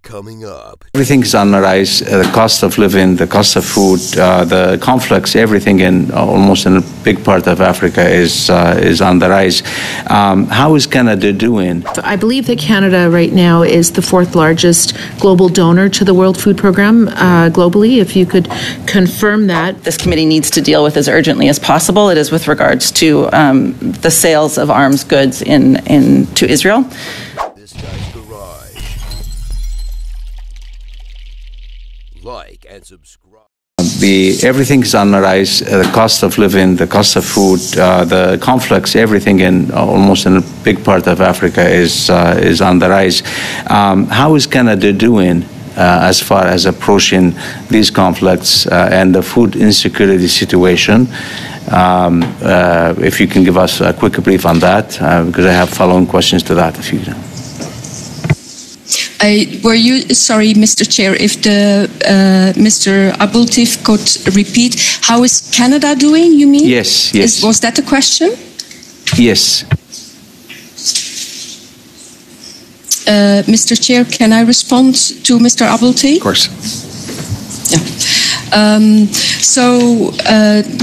Coming up. Everything is on the rise. The cost of living, the cost of food, the conflicts, everything almost in a big part of Africa is on the rise. How is Canada doing? I believe that Canada right now is the fourth largest global donor to the World Food Program globally. If you could confirm that. This committee needs to deal with as urgently as possible. It is with regards to the sales of arms goods to Israel. Like and subscribe. Everything is on the rise. The cost of living, the cost of food, the conflicts, everything almost in a big part of Africa is on the rise. How is Canada doing as far as approaching these conflicts and the food insecurity situation? If you can give us a quick brief on that, because I have following questions to that. If you know. Sorry, Mr. Chair, if Mr. Abultif could repeat, how is Canada doing, you mean? Yes. Was that the question? Yes. Mr. Chair, can I respond to Mr. Abultif? Of course. Yeah.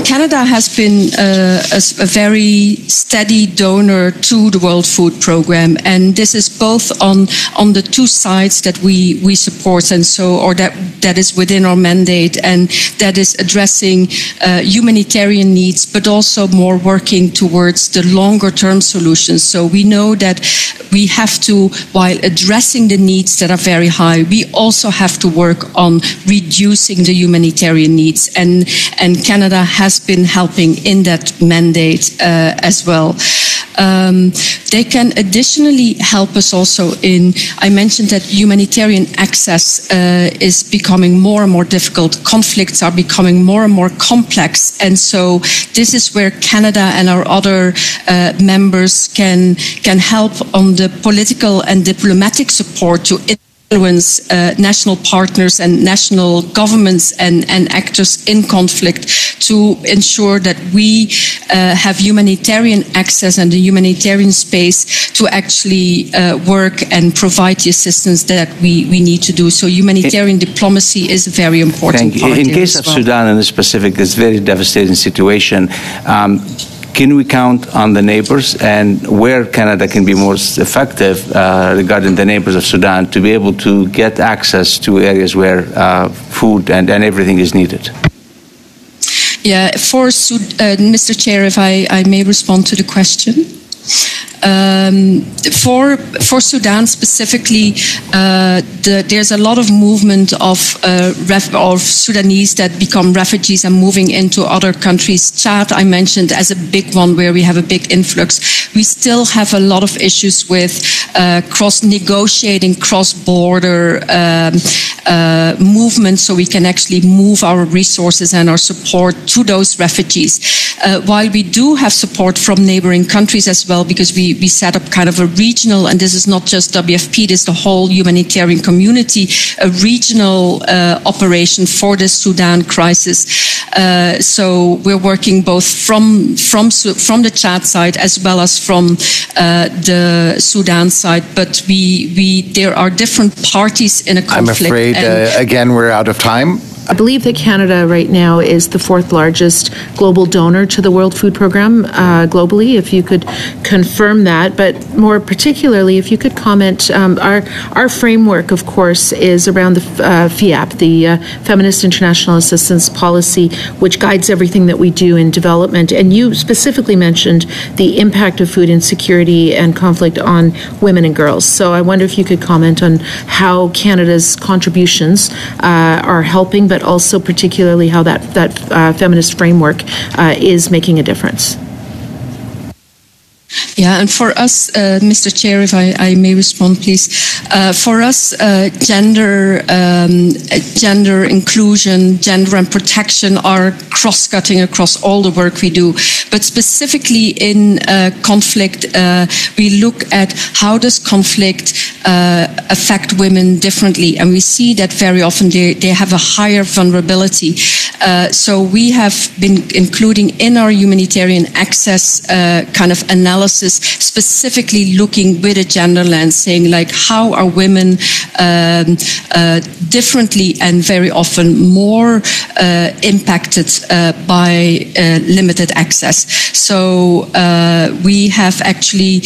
Canada has been a very steady donor to the World Food Program, and this is both on the two sides that we support, and that is within our mandate, and that is addressing humanitarian needs, but also more working towards the longer term solutions. So we know that we have to, while addressing the needs that are very high, we also have to work on reducing the humanitarian needs, and Canada has been helping in that mandate as well. They can additionally help us also I mentioned that humanitarian access is becoming more and more difficult. Conflicts are becoming more and more complex. And so this is where Canada and our other members can help on the political and diplomatic support to influence national partners and national governments and actors in conflict to ensure that we have humanitarian access and the humanitarian space to actually work and provide the assistance that we need to do. So humanitarian diplomacy is a very important part. In case of Sudan in specific, this very devastating situation, can we count on the neighbors, and where Canada can be most effective regarding the neighbors of Sudan to be able to get access to areas where food and everything is needed? Yeah, Mr. Chair, if I may respond to the question. For Sudan specifically, there's a lot of movement of Sudanese that become refugees and moving into other countries. Chad, I mentioned as a big one where we have a big influx. We still have a lot of issues with negotiating cross-border movement so we can actually move our resources and our support to those refugees. While we do have support from neighboring countries as well, because we set up kind of a regional, and this is not just WFP, this is the whole humanitarian community, a regional operation for the Sudan crisis. So we're working both from the Chad side as well as from the Sudan side, but there are different parties in a conflict. I'm afraid, again, we're out of time. I believe that Canada right now is the fourth largest global donor to the World Food Program globally. If you could confirm that, but more particularly, if you could comment, our framework, of course, is around the FAAE, the Feminist International Assistance Policy, which guides everything that we do in development. And you specifically mentioned the impact of food insecurity and conflict on women and girls. So I wonder if you could comment on how Canada's contributions are helping, but also particularly how that feminist framework is making a difference. Yeah, and for us, Mr. Chair, if I may respond, please. For us, gender inclusion, gender and protection are cross-cutting across all the work we do. But specifically in conflict, we look at how does conflict affect women differently, and we see that very often they have a higher vulnerability. So we have been including in our humanitarian access kind of analysis analysis specifically looking with a gender lens, saying like, how are women differently and very often more impacted by limited access. So we have actually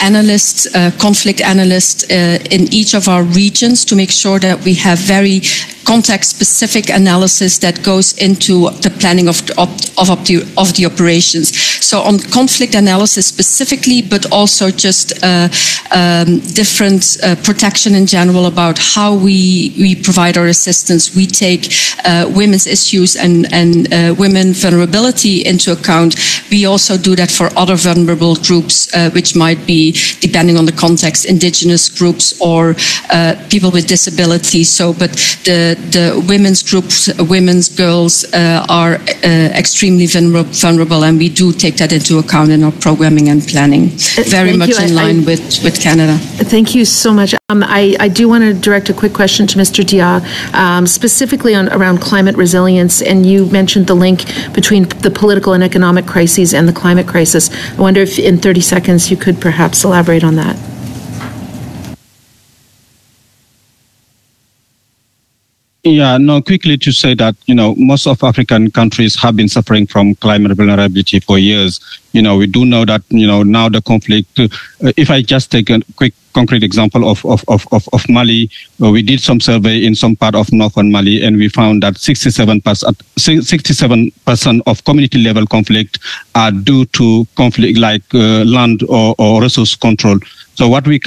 analysts, conflict analysts in each of our regions to make sure that we have very context-specific analysis that goes into the planning of the operations. So on conflict analysis specifically, but also just different protection in general about how we provide our assistance. We take women's issues and women vulnerability into account. We also do that for other vulnerable groups, which might be, depending on the context, indigenous groups or people with disabilities. So, but the women's groups, women's girls are extremely vulnerable, and we do take that into account in our programming and planning. Very much in line with Canada. Thank you so much. I do want to direct a quick question to Mr. Dia, specifically around climate resilience, and you mentioned the link between the political and economic crises and the climate crisis. I wonder if in 30 seconds you could perhaps elaborate on that. Yeah, no, quickly to say that, most of African countries have been suffering from climate vulnerability for years. We do know that, now the conflict, if I just take a quick concrete example of Mali, we did some survey in some part of northern Mali, and we found that 67% of community level conflict are due to conflict like land or resource control. So what we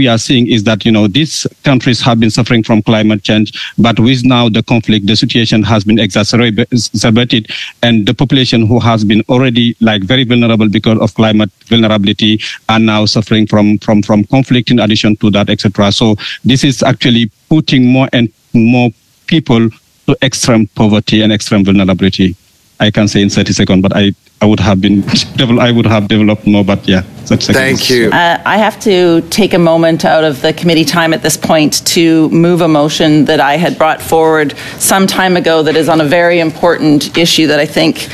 are seeing is that, these countries have been suffering from climate change, but with now the conflict, the situation has been exacerbated, and the population who has been already very vulnerable because of climate vulnerability are now suffering from conflict in addition to that, etc. So this is actually putting more and more people to extreme poverty and extreme vulnerability. I can say in 30 seconds, but I would have developed more, but yeah. Thank you. I have to take a moment out of the committee time at this point to move a motion that I had brought forward some time ago that is on a very important issue that I think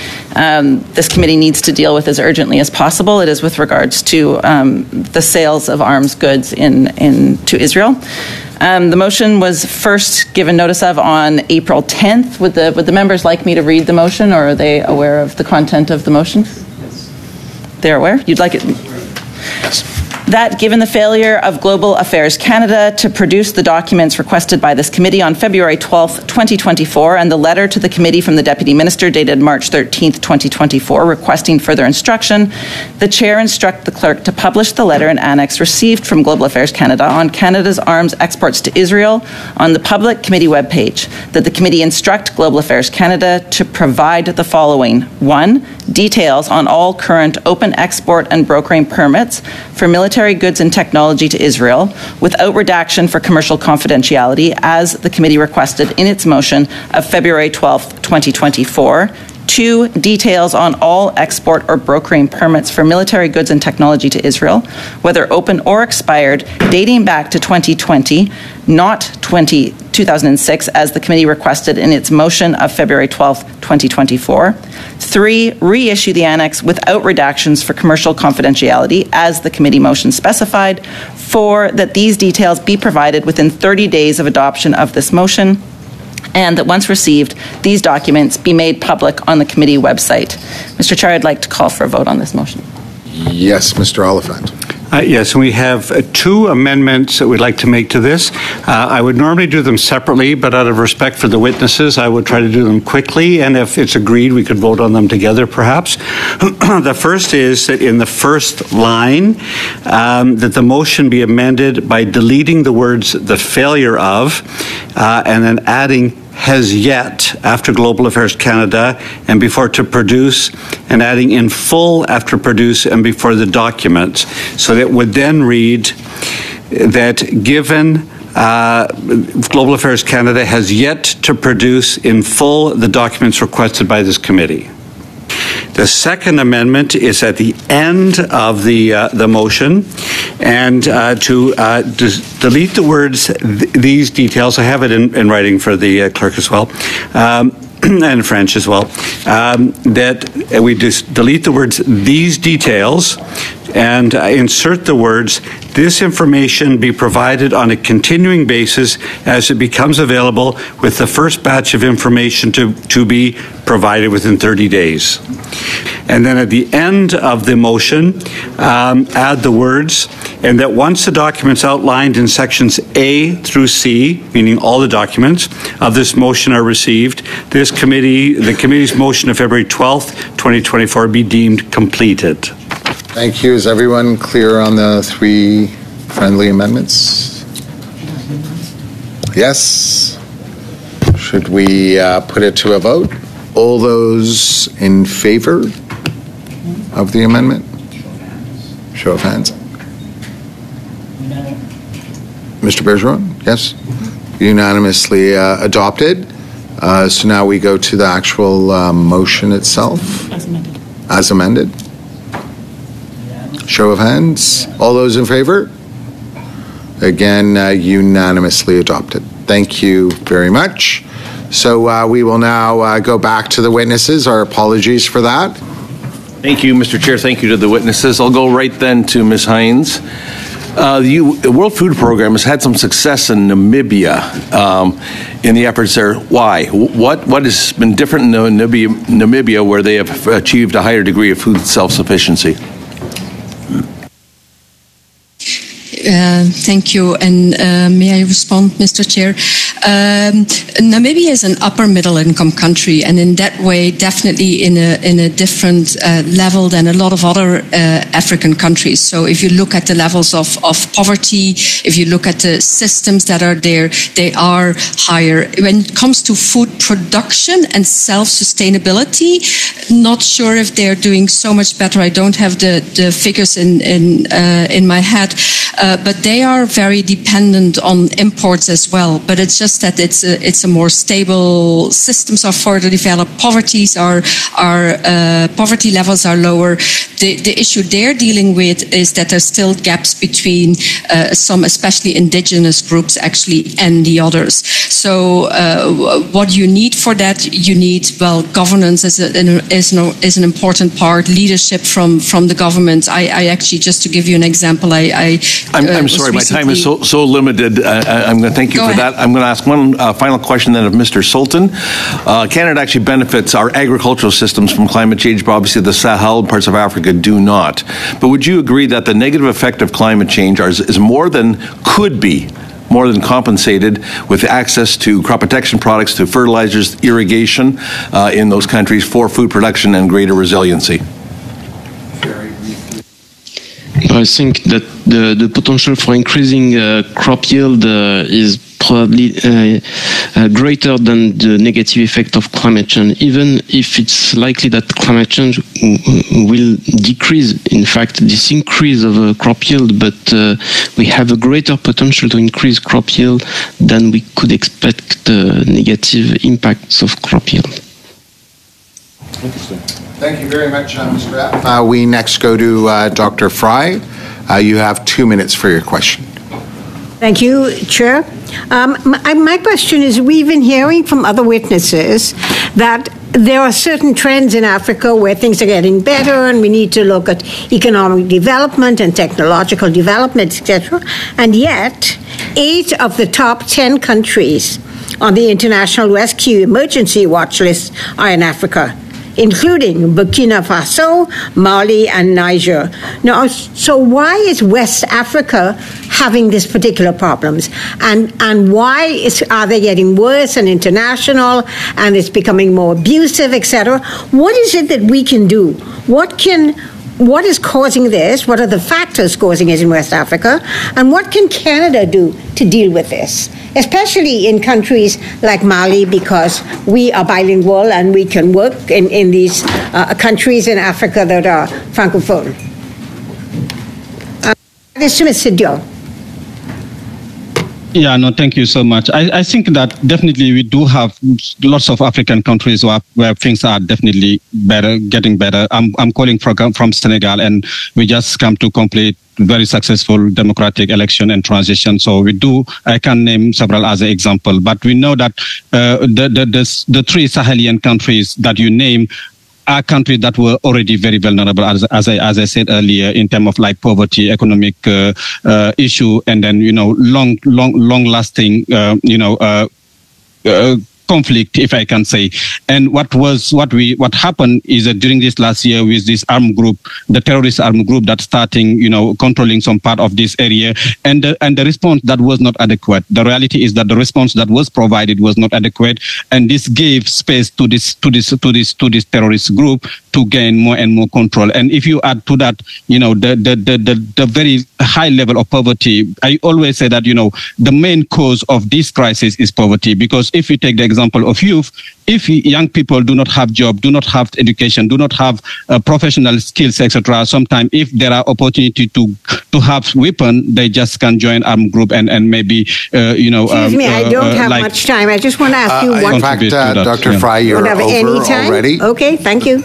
this committee needs to deal with as urgently as possible. It is with regards to the sales of arms goods to Israel. The motion was first given notice of on April 10th. Would the members like me to read the motion, or are they aware of the content of the motion? Yes. They're aware? You'd like it? Yes. That given the failure of Global Affairs Canada to produce the documents requested by this committee on February 12th, 2024, and the letter to the committee from the Deputy Minister dated March 13th, 2024, requesting further instruction, the Chair instruct the clerk to publish the letter and annex received from Global Affairs Canada on Canada's arms exports to Israel on the public committee webpage, that the committee instruct Global Affairs Canada to provide the following. 1. Details on all current open export and brokering permits for military goods and technology to Israel, without redaction for commercial confidentiality, as the committee requested in its motion of February 12th, 2024. 2. Details on all export or brokering permits for military goods and technology to Israel, whether open or expired, dating back to 2020, not 2006, as the committee requested in its motion of February 12th, 2024. 3. Reissue the annex without redactions for commercial confidentiality, as the committee motion specified. 4. That these details be provided within 30 days of adoption of this motion, and that once received, these documents be made public on the committee website. Mr. Chair, I'd like to call for a vote on this motion. Yes, Mr. Oliphant. Yes, we have two amendments that we'd like to make to this. I would normally do them separately, but out of respect for the witnesses, I would try to do them quickly, and if it's agreed, we could vote on them together, perhaps. The first is that in the first line, that the motion be amended by deleting the words "the failure of," and then adding "has yet" after Global Affairs Canada and before "to produce," and adding "in full" after "produce" and before the documents. So that would then read that given Global Affairs Canada has yet to produce in full the documents requested by this committee. The second amendment is at the end of the motion, and to delete the words "these details." I have it in writing for the clerk as well, and French as well. That we just delete the words "these details," and insert the words, "This information be provided on a continuing basis as it becomes available, with the first batch of information to be provided within 30 days. And then at the end of the motion, add the words, "and that once the documents outlined in sections A through C, meaning all the documents of this motion are received, the committee's motion of February 12th, 2024 be deemed completed." Thank you. Is everyone clear on the three friendly amendments? Yes? Should we put it to a vote? All those in favor of the amendment? Show of hands. Mr. Bergeron? Yes? Unanimously adopted. So now we go to the actual motion itself. As amended. As amended. Show of hands. All those in favor? Again, unanimously adopted. Thank you very much. So we will now go back to the witnesses. Our apologies for that. Thank you, Mr. Chair. Thank you to the witnesses. I'll go right then to Ms. Hines. The World Food Program has had some success in Namibia in the efforts there. Why? What has been different in Namibia where they have achieved a higher degree of food self-sufficiency? Thank you. And may I respond, Mr. Chair? Namibia is an upper middle income country, and in that way, definitely in a different level than a lot of other African countries. So if you look at the levels of poverty, if you look at the systems that are there, they are higher. When it comes to food production and self-sustainability, not sure if they're doing so much better. I don't have the figures in my head. But they are very dependent on imports as well. But it's just that it's a more stable. Systems are further developed. Poverty levels are lower. The issue they're dealing with is that there's still gaps between some, especially indigenous groups, actually, and the others. So what you need for that, you need governance is an important part. Leadership from the government. I actually, just to give you an example, I'm sorry, my time is so limited. I'm going to thank you for that. I'm going to ask one final question then of Mr. Sultan. Canada actually benefits our agricultural systems from climate change, but obviously the Sahel parts of Africa do not. But would you agree that the negative effect of climate change is more than compensated with access to crop protection products, to fertilizers, irrigation in those countries for food production and greater resiliency? I think that the potential for increasing crop yield is probably greater than the negative effect of climate change, even if it's likely that climate change will decrease, in fact, this increase of crop yield, but we have a greater potential to increase crop yield than we could expect the negative impacts of crop yield. Interesting. Thank you very much, Mr. Rapp. We next go to Dr. Fry. You have 2 minutes for your question. Thank you, Chair. My question is, we've been hearing from other witnesses that there are certain trends in Africa where things are getting better and we need to look at economic development and technological development, etc. And yet, 8 of the top 10 countries on the International Rescue Emergency Watch List are in Africa, including Burkina Faso, Mali, and Niger. Now, so why is West Africa having these particular problems? And why are they getting worse and international, and it's becoming more abusive, etc.? What is it that we can do? What is causing this? What are the factors causing it in West Africa? And what can Canada do to deal with this? Especially in countries like Mali, because we are bilingual and we can work in these countries in Africa that are francophone. This to Mr. Dion. Yeah, no, thank you so much. I think that definitely we do have lots of African countries where things are definitely better, getting better. I'm calling from Senegal, and we just come to complete very successful democratic election and transition. So I can name several as an example, but we know that the 3 Sahelian countries that you name are countries that were already very vulnerable, as I said earlier, in terms of like poverty, economic issue, and then long lasting conflict, if I can say. And what happened is that during this last year with this armed group, the terrorist armed group that's starting, controlling some part of this area, and the response that was not adequate. The reality is that the response that was provided was not adequate, and this gave space to this terrorist group to gain more and more control. And if you add to that, the very high level of poverty, I always say that, the main cause of this crisis is poverty. Because if you take the example of youth, if young people do not have job, do not have education, do not have professional skills, etc., sometimes if there are opportunity to have weapon, they just can join armed group and maybe, Excuse me, I don't have much time. I just want to ask you one. In fact, Dr. Fry, you're over any time? already. Okay, thank you.